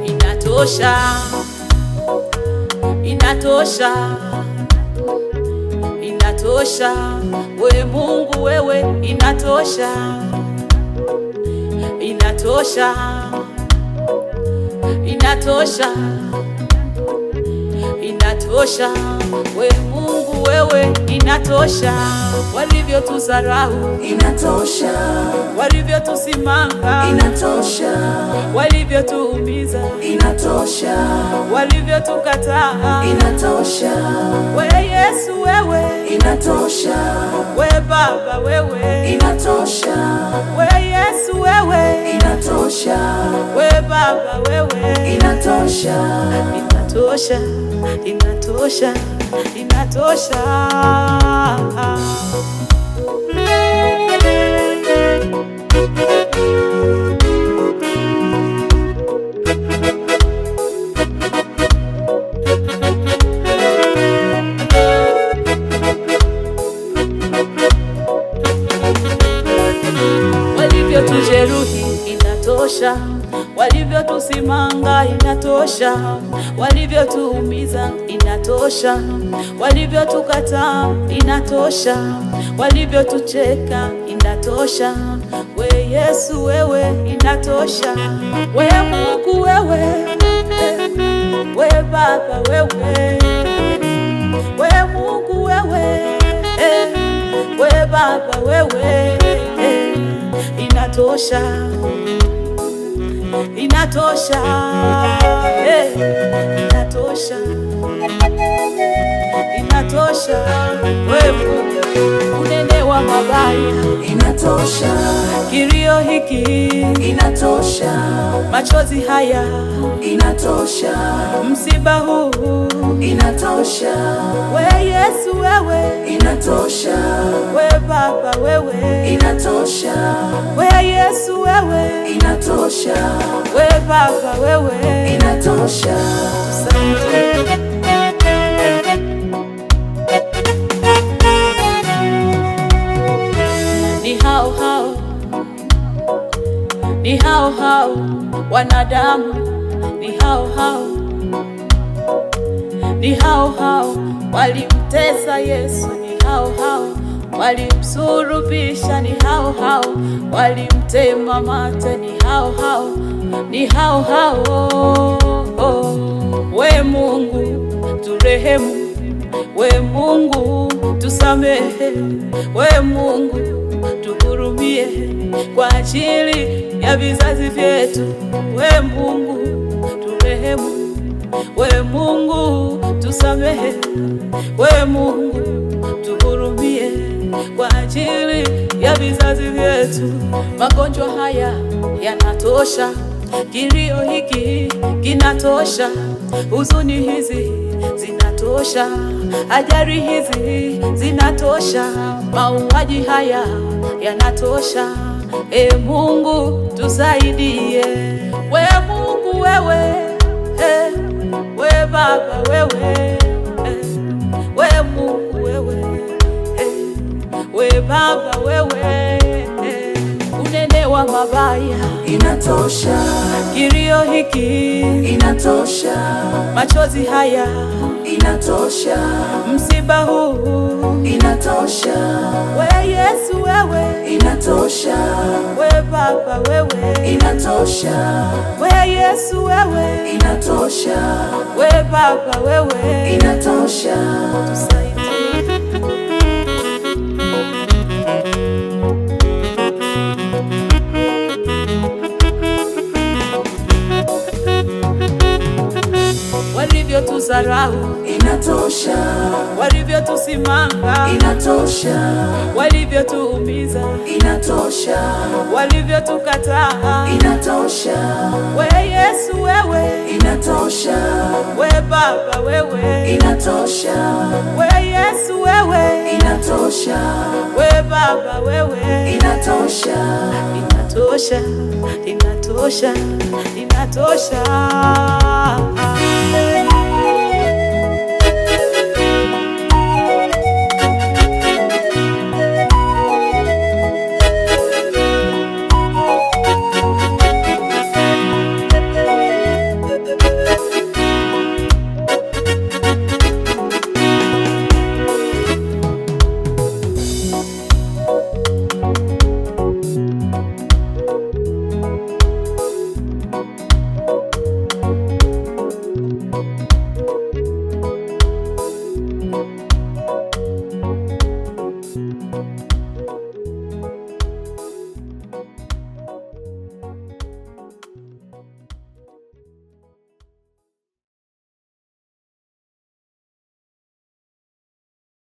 Inatosha, inatosha, inatosha, we Mungu wewe, inatosha, inatosha, inatosha, inatosha, we Mungu wewe, inatosha. Walivyotudharau inatosha, walivyotusimanga inatosha, walivyotuumiza inatosha, walivyotukataa inatosha, we Yesu wewe, inatosha, we Baba wewe, inatosha, we Yesu wewe, inatosha, we Baba wewe, inatosha, inatosha, inatosha, inatosha. Walivyotujeruhi inatosha, walivyotusimanga inatosha, walivyotuumiza inatosha, walivyotukataa inatosha, walivyotucheka inatosha, we Yesu wewe, inatosha, we Mungu wewe, we Baba wewe, we Mungu wewe, we Baba wewe, inatosha, inatosha, inatosha, inatosha, wewe unene wa mabaya inatosha, kilio hiki inatosha, machozi haya inatosha, msiba huu inatosha, we Yesu wewe, inatosha, we Baba wewe, inatosha, we Yesu wewe, inatosha, we Baba wewe, inatosha. Ni hao hao, ni hao hao wanadamu, ni hao hao, ni hao hao walimtesa Yesu, ni hao hao walimsulubisha, ni hao hao walimtema mate, ni hao hao, ni hao hao. We Mungu turehemu, we Mungu tusamehe, we Mungu tuhurumie kwa ajili ya vizazi vyetu, we Mungu turehemu, we Mungu tusamehe, we Mungu tuhurumie kwa ajili ya vizazi vyetu. Magonjwa haya yanatosha, kilio hiki kinatosha, huzuni hizi zinatosha, ajali hizi zinatosha, mauaji haya yanatosha. E Mungu tusaidie, we Mungu wewe, we Baba wewe, we Mungu wewe, we Baba wewe, unene wa mabaya Inatosha, kilio hiki inatosha, machozi haya inatosha, msiba huu inatosha, we Yesu wewe, inatosha, we Baba wewe, inatosha, we Yesu wewe, inatosha, we Baba wewe, inatosha. tusaidie. Walivyotudharau Inatosha, walivyotusimanga, inatosha, walivyotuumiza, inatosha, walivyotukataa, inatosha, we Yesu wewe, inatosha, we Baba Baba wewe, inatosha. we Yesu wewe, Inatosha. we Baba wewe, Inatosha. inatosha, inatosha, inatosha.